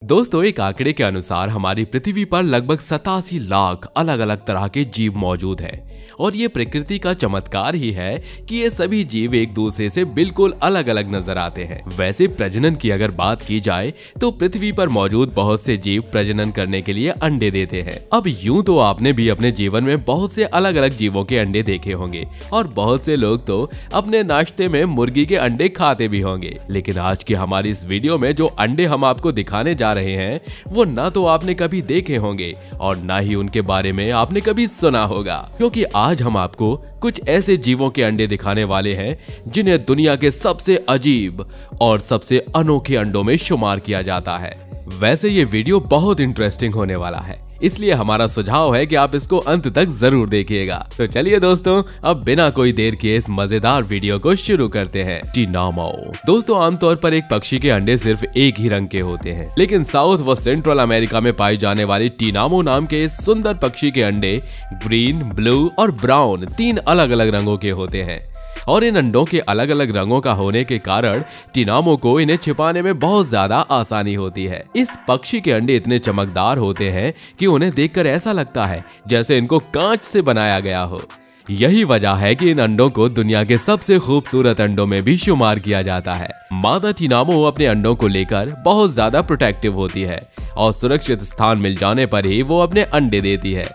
दोस्तों, एक आंकड़े के अनुसार हमारी पृथ्वी पर लगभग 87 लाख अलग अलग तरह के जीव मौजूद हैं और ये प्रकृति का चमत्कार ही है कि ये सभी जीव एक दूसरे से बिल्कुल अलग अलग नजर आते हैं। वैसे प्रजनन की अगर बात की जाए तो पृथ्वी पर मौजूद बहुत से जीव प्रजनन करने के लिए अंडे देते हैं। अब यूं तो आपने भी अपने जीवन में बहुत से अलग अलग जीवों के अंडे देखे होंगे और बहुत से लोग तो अपने नाश्ते में मुर्गी के अंडे खाते भी होंगे, लेकिन आज की हमारी इस वीडियो में जो अंडे हम आपको दिखाने जा रहे हैं वो ना तो आपने कभी देखे होंगे और ना ही उनके बारे में आपने कभी सुना होगा, क्योंकि आज हम आपको कुछ ऐसे जीवों के अंडे दिखाने वाले हैं जिन्हें दुनिया के सबसे अजीब और सबसे अनोखे अंडों में शुमार किया जाता है। वैसे ये वीडियो बहुत इंटरेस्टिंग होने वाला है, इसलिए हमारा सुझाव है कि आप इसको अंत तक जरूर देखिएगा। तो चलिए दोस्तों, अब बिना कोई देर किए इस मजेदार वीडियो को शुरू करते हैं। टिनामो दोस्तों, आमतौर पर एक पक्षी के अंडे सिर्फ एक ही रंग के होते हैं, लेकिन साउथ व सेंट्रल अमेरिका में पाई जाने वाली टिनामो नाम के इस सुंदर पक्षी के अंडे ग्रीन, ब्लू और ब्राउन 3 अलग अलग रंगों के होते हैं और इन अंडों के अलग अलग रंगों का होने के कारण टिनामो को इन्हें छिपाने में बहुत ज्यादा आसानी होती है। इस पक्षी के अंडे इतने चमकदार होते हैं कि उन्हें देखकर ऐसा लगता है जैसे इनको कांच से बनाया गया हो। यही वजह है कि इन अंडों को दुनिया के सबसे खूबसूरत अंडों में भी शुमार किया जाता है। मादा टिनामो अपने अंडों को लेकर बहुत ज्यादा प्रोटेक्टिव होती है और सुरक्षित स्थान मिल जाने पर ही वो अपने अंडे देती है।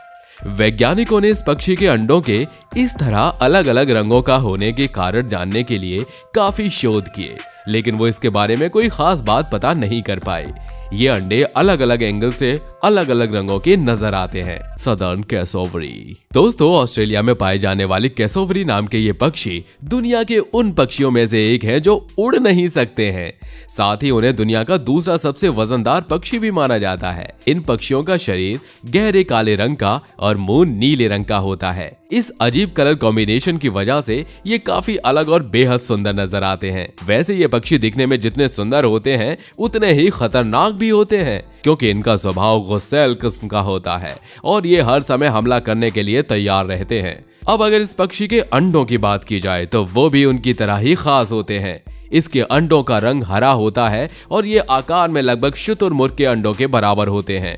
वैज्ञानिकों ने इस पक्षी के अंडों के इस तरह अलग अलग रंगों का होने के कारण जानने के लिए काफी शोध किए, लेकिन वो इसके बारे में कोई खास बात पता नहीं कर पाए। ये अंडे अलग अलग एंगल से अलग अलग रंगों के नजर आते हैं। सदर्न कैसोवरी दोस्तों, ऑस्ट्रेलिया में पाए जाने वाली कैसोवरी नाम के ये पक्षी दुनिया के उन पक्षियों में से एक है जो उड़ नहीं सकते हैं। साथ ही उन्हें दुनिया का दूसरा सबसे वजनदार पक्षी भी माना जाता है। इन पक्षियों का शरीर गहरे काले रंग का और मुंह नीले रंग का होता है। इस अजीब कलर कॉम्बिनेशन की वजह से ये काफी अलग और बेहद सुंदर नजर आते हैं। वैसे ये पक्षी दिखने में जितने सुंदर होते हैं उतने ही खतरनाक भी होते हैं, क्योंकि इनका स्वभाव गुस्सैल किस्म का होता है और ये हर समय हमला करने के लिए तैयार रहते हैं। अब अगर इस पक्षी के अंडों की बात की जाए तो वो भी उनकी तरह ही खास होते हैं। इसके अंडों का रंग हरा होता है और ये आकार में लगभग शुतुरमुर्ग के अंडों के बराबर होते हैं।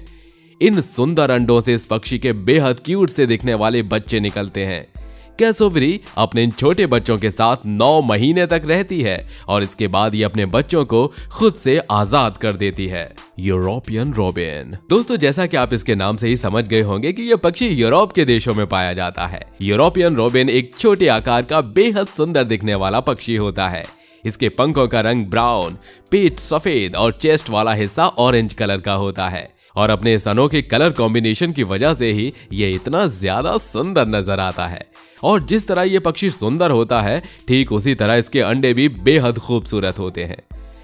इन सुंदर अंडों से इस पक्षी के बेहद क्यूट से दिखने वाले बच्चे निकलते हैं। कैसोवरी अपने इन छोटे बच्चों के साथ 9 महीने तक रहती है और इसके बाद ये अपने बच्चों को खुद से आजाद कर देती है। यूरोपियन रोबिन दोस्तों, जैसा कि आप इसके नाम से ही समझ गए होंगे कि यह पक्षी यूरोप के देशों में पाया जाता है। यूरोपियन रोबिन एक छोटे आकार का बेहद सुंदर दिखने वाला पक्षी होता है। इसके पंखों का रंग ब्राउन, पीठ सफेद और चेस्ट वाला हिस्सा ऑरेंज कलर का होता है और अपने इस अनोखे कलर कॉम्बिनेशन की वजह से ही ये इतना ज्यादा सुंदर नजर आता है। और जिस तरह ये पक्षी सुंदर होता है, ठीक उसी तरह इसके अंडे भी बेहद खूबसूरत होते हैं।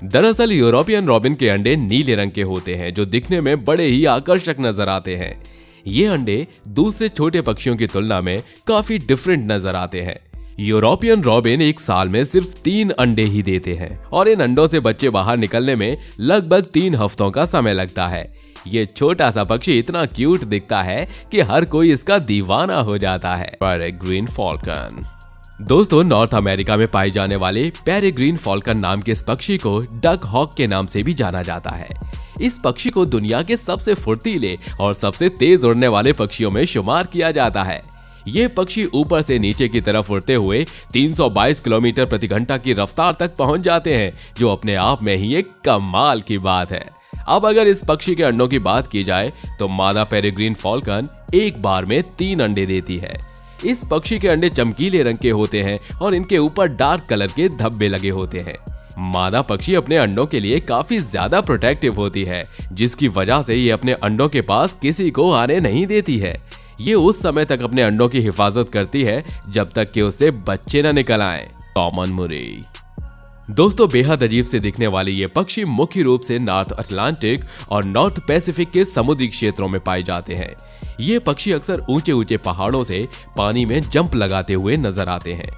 दरअसल यूरोपियन रॉबिन के अंडे नीले रंग के होते हैं जो दिखने में बड़े ही आकर्षक नजर आते हैं। ये अंडे दूसरे छोटे पक्षियों की तुलना में काफी डिफरेंट नजर आते हैं। यूरोपियन रॉबिन एक साल में सिर्फ 3 अंडे ही देते हैं और इन अंडों से बच्चे बाहर निकलने में लगभग 3 हफ्तों का समय लगता है। ये छोटा सा पक्षी इतना क्यूट दिखता है कि हर कोई इसका दीवाना हो जाता है। पेरेग्रीन फॉल्कन दोस्तों, नॉर्थ अमेरिका में पाए जाने वाले पेरेग्रीन फॉल्कन नाम के इस पक्षी को डक हॉक के नाम से भी जाना जाता है। इस पक्षी को दुनिया के सबसे फुर्तीले और सबसे तेज उड़ने वाले पक्षियों में शुमार किया जाता है। ये पक्षी ऊपर से नीचे की तरफ उड़ते हुए 322 किलोमीटर प्रति घंटा की रफ्तार तक पहुंच जाते हैं, जो अपने आप में ही एक कमाल की बात है। अब अगर इस पक्षी के अंडों की बात की जाए तो मादा पेरेग्रीन फॉल्कन एक बार में 3 अंडे देती है। इस पक्षी के अंडे चमकीले रंग के होते हैं और इनके ऊपर डार्क कलर के धब्बे लगे होते हैं। मादा पक्षी अपने अंडों के लिए काफी ज्यादा प्रोटेक्टिव होती है, जिसकी वजह से ये अपने अंडों के पास किसी को आने नहीं देती है। ये उस समय तक अपने अंडों की हिफाजत करती है जब तक कि उससे बच्चे न निकल आए। कॉमन मुर्गी दोस्तों, बेहद अजीब से दिखने वाली ये पक्षी मुख्य रूप से नॉर्थ अटलांटिक और नॉर्थ पैसिफिक के समुद्री क्षेत्रों में पाए जाते हैं। ये पक्षी अक्सर ऊंचे ऊंचे पहाड़ों से पानी में जंप लगाते हुए नजर आते हैं।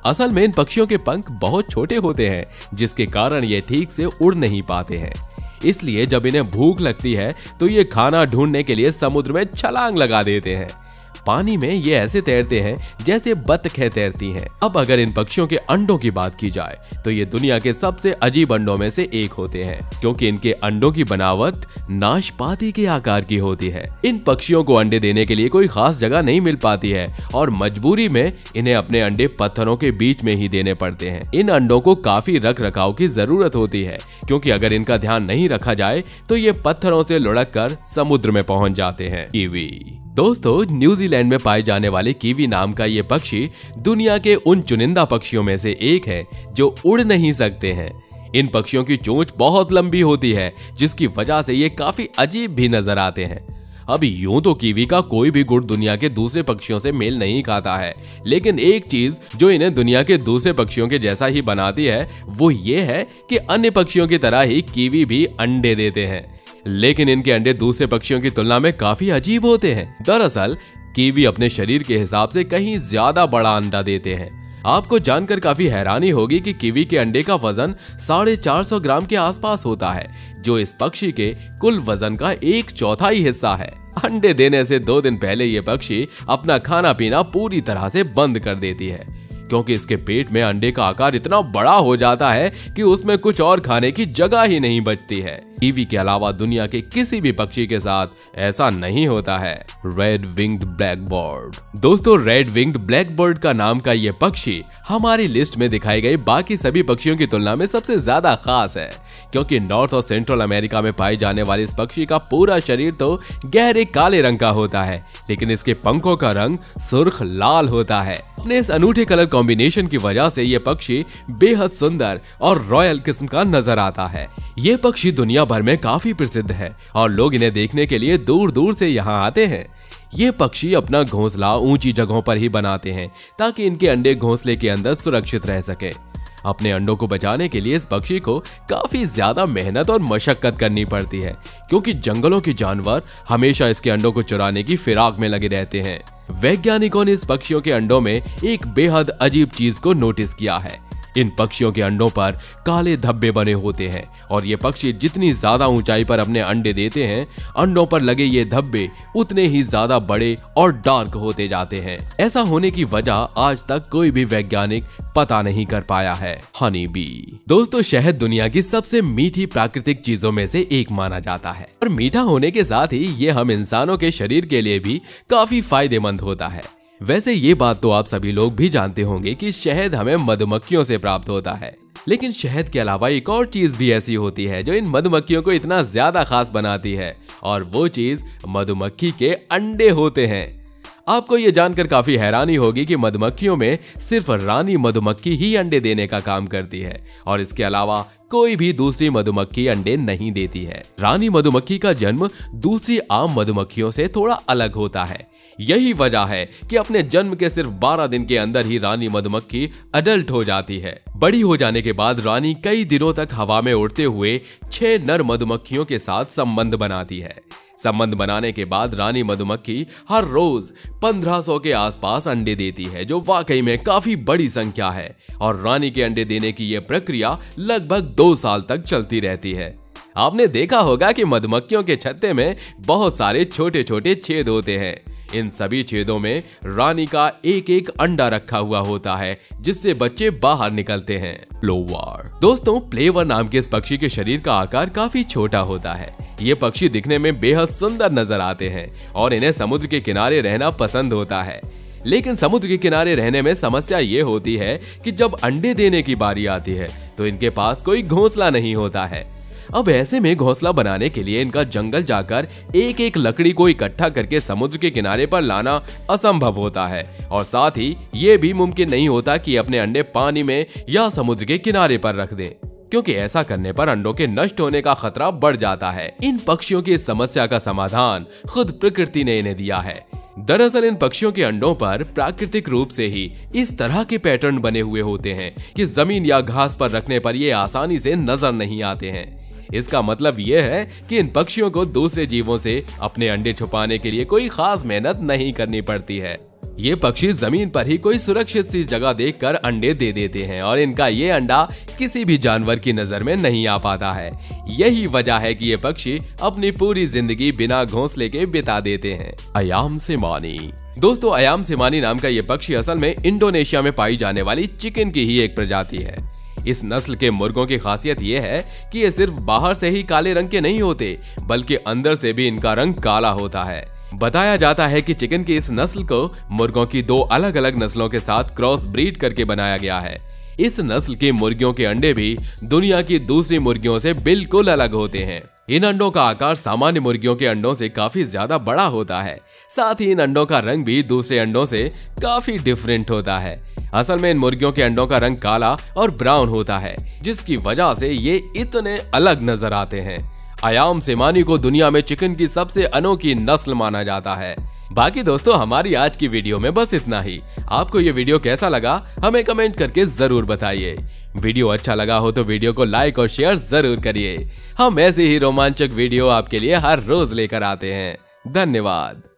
असल में इन पक्षियों के पंख बहुत छोटे होते हैं, जिसके कारण ये ठीक से उड़ नहीं पाते हैं। इसलिए जब इन्हें भूख लगती है तो ये खाना ढूंढने के लिए समुद्र में छलांग लगा देते हैं। पानी में ये ऐसे तैरते हैं जैसे बतखें तैरती हैं। अब अगर इन पक्षियों के अंडों की बात की जाए तो ये दुनिया के सबसे अजीब अंडों में से एक होते हैं, क्योंकि इनके अंडों की बनावट नाशपाती के आकार की होती है। इन पक्षियों को अंडे देने के लिए कोई खास जगह नहीं मिल पाती है और मजबूरी में इन्हें अपने अंडे पत्थरों के बीच में ही देने पड़ते हैं। इन अंडों को काफी रख रखाव की जरूरत होती है, क्योंकि अगर इनका ध्यान नहीं रखा जाए तो ये पत्थरों से लुढ़क कर समुद्र में पहुंच जाते हैं। कीवी दोस्तों, न्यूजीलैंड में पाए जाने वाले कीवी नाम का ये पक्षी दुनिया के उन चुनिंदा पक्षियों में से एक है जो उड़ नहीं सकते हैं। इन पक्षियों की चोंच बहुत लंबी होती है, जिसकी वजह से ये काफी अजीब भी नजर आते हैं। अब यूं तो कीवी का कोई भी गुण दुनिया के दूसरे पक्षियों से मेल नहीं खाता है, लेकिन एक चीज जो इन्हें दुनिया के दूसरे पक्षियों के जैसा ही बनाती है वो ये है कि अन्य पक्षियों की तरह ही कीवी भी अंडे देते हैं, लेकिन इनके अंडे दूसरे पक्षियों की तुलना में काफी अजीब होते हैं। दरअसल कीवी अपने शरीर के हिसाब से कहीं ज्यादा बड़ा अंडा देते हैं। आपको जानकर काफी हैरानी होगी कि कीवी के अंडे का वजन 450 ग्राम के आसपास होता है, जो इस पक्षी के कुल वजन का 1/4 हिस्सा है। अंडे देने से 2 दिन पहले ये पक्षी अपना खाना पीना पूरी तरह से बंद कर देती है, क्योंकि इसके पेट में अंडे का आकार इतना बड़ा हो जाता है कि उसमें कुछ और खाने की जगह ही नहीं बचती है। कीवी के अलावा दुनिया के किसी भी पक्षी के साथ ऐसा नहीं होता है। रेड विंग्ड ब्लैकबर्ड दोस्तों, रेड विंग्ड ब्लैकबर्ड का नाम का ये पक्षी हमारी लिस्ट में दिखाए गए बाकी सभी पक्षियों की तुलना में सबसे ज्यादा खास है, क्योंकि नॉर्थ और सेंट्रल अमेरिका में पाए जाने वाले इस पक्षी का पूरा शरीर तो गहरे काले रंग का होता है, लेकिन इसके पंखों का रंग सुर्ख लाल होता है। अपने इस अनूठे कलर कॉम्बिनेशन की वजह से ये पक्षी बेहद सुंदर और रॉयल किस्म का नजर आता है। ये पक्षी दुनिया भर में काफी प्रसिद्ध है और लोग इन्हें देखने के लिए दूर दूर से यहाँ आते हैं। ये पक्षी अपना घोंसला ऊंची जगहों पर ही बनाते हैं ताकि इनके अंडे घोंसले के अंदर सुरक्षित रह सके। अपने अंडों को बचाने के लिए इस पक्षी को काफी ज्यादा मेहनत और मशक्कत करनी पड़ती है, क्योंकि जंगलों के जानवर हमेशा इसके अंडों को चुराने की फिराक में लगे रहते हैं। वैज्ञानिकों ने इस पक्षियों के अंडों में एक बेहद अजीब चीज को नोटिस किया है। इन पक्षियों के अंडों पर काले धब्बे बने होते हैं और ये पक्षी जितनी ज्यादा ऊंचाई पर अपने अंडे देते हैं, अंडों पर लगे ये धब्बे उतने ही ज्यादा बड़े और डार्क होते जाते हैं। ऐसा होने की वजह आज तक कोई भी वैज्ञानिक पता नहीं कर पाया है। हनी बी दोस्तों, शहद दुनिया की सबसे मीठी प्राकृतिक चीजों में से एक माना जाता है और मीठा होने के साथ ही ये हम इंसानों के शरीर के लिए भी काफी फायदेमंद होता है। वैसे ये बात तो आप सभी लोग भी जानते होंगे कि शहद हमें मधुमक्खियों से प्राप्त होता है, लेकिन शहद के अलावा एक और चीज भी ऐसी होती है जो इन मधुमक्खियों को इतना ज्यादा खास बनाती है, और वो चीज मधुमक्खी के अंडे होते हैं। आपको ये जानकर काफी हैरानी होगी कि मधुमक्खियों में सिर्फ रानी मधुमक्खी ही अंडे देने का काम करती है और इसके अलावा कोई भी दूसरी मधुमक्खी अंडे नहीं देती है। रानी मधुमक्खी का जन्म दूसरी आम मधुमक्खियों से थोड़ा अलग होता है। यही वजह है कि अपने जन्म के सिर्फ 12 दिन के अंदर ही रानी मधुमक्खी अडल्ट हो जाती है। बड़ी हो जाने के बाद रानी कई दिनों तक हवा में उड़ते हुए 6 नर मधुमक्खियों के साथ संबंध बनाती है। संबंध बनाने के बाद रानी मधुमक्खी हर रोज 1500 के आसपास अंडे देती है, जो वाकई में काफी बड़ी संख्या है, और रानी के अंडे देने की यह प्रक्रिया लगभग 2 साल तक चलती रहती है। आपने देखा होगा कि मधुमक्खियों के छत्ते में बहुत सारे छोटे छोटे छेद होते हैं। इन सभी छेदों में रानी का एक एक अंडा रखा हुआ होता है, जिससे बच्चे बाहर निकलते हैं। प्लोवर दोस्तों, प्लेवर नाम के इस पक्षी के शरीर का आकार काफी छोटा होता है। ये पक्षी दिखने में बेहद सुंदर नजर आते हैं और इन्हें समुद्र के किनारे रहना पसंद होता है, लेकिन समुद्र के किनारे रहने में समस्या ये होती है कि जब अंडे देने की बारी आती है तो इनके पास कोई घोंसला नहीं होता है। अब ऐसे में घोंसला बनाने के लिए इनका जंगल जाकर एक एक लकड़ी को इकट्ठा करके समुद्र के किनारे पर लाना असंभव होता है, और साथ ही ये भी मुमकिन नहीं होता कि अपने अंडे पानी में या समुद्र के किनारे पर रख दें, क्योंकि ऐसा करने पर अंडों के नष्ट होने का खतरा बढ़ जाता है। इन पक्षियों की इस समस्या का समाधान खुद प्रकृति ने इन्हें दिया है। दरअसल इन पक्षियों के अंडों पर प्राकृतिक रूप से ही इस तरह के पैटर्न बने हुए होते हैं कि जमीन या घास पर रखने पर ये आसानी से नजर नहीं आते हैं। इसका मतलब यह है कि इन पक्षियों को दूसरे जीवों से अपने अंडे छुपाने के लिए कोई खास मेहनत नहीं करनी पड़ती है। ये पक्षी जमीन पर ही कोई सुरक्षित सी जगह देखकर अंडे दे देते हैं और इनका ये अंडा किसी भी जानवर की नजर में नहीं आ पाता है। यही वजह है कि ये पक्षी अपनी पूरी जिंदगी बिना घोंसले के बिता देते हैं। अयाम सेमानी। दोस्तों, अयाम सेमानी नाम का ये पक्षी असल में इंडोनेशिया में पाई जाने वाली चिकन की ही एक प्रजाति है। इस नस्ल के मुर्गों की खासियत ये है कि ये सिर्फ बाहर से ही काले रंग के नहीं होते, बल्कि अंदर से भी इनका रंग काला होता है। बताया जाता है कि चिकन की इस नस्ल को मुर्गों की 2 अलग अलग नस्लों के साथ क्रॉस ब्रीड करके बनाया गया है। इस नस्ल की मुर्गियों के अंडे भी दुनिया की दूसरी मुर्गियों से बिल्कुल अलग होते हैं। इन अंडों का आकार सामान्य मुर्गियों के अंडों से काफी ज्यादा बड़ा होता है। साथ ही इन अंडों का रंग भी दूसरे अंडों से काफी डिफरेंट होता है। असल में इन मुर्गियों के अंडों का रंग काला और ब्राउन होता है, जिसकी वजह से ये इतने अलग नजर आते हैं। अयाम सेमानी को दुनिया में चिकन की सबसे अनोखी नस्ल माना जाता है। बाकी दोस्तों, हमारी आज की वीडियो में बस इतना ही। आपको ये वीडियो कैसा लगा हमें कमेंट करके जरूर बताइए। वीडियो अच्छा लगा हो तो वीडियो को लाइक और शेयर जरूर करिए। हम ऐसे ही रोमांचक वीडियो आपके लिए हर रोज लेकर आते हैं। धन्यवाद।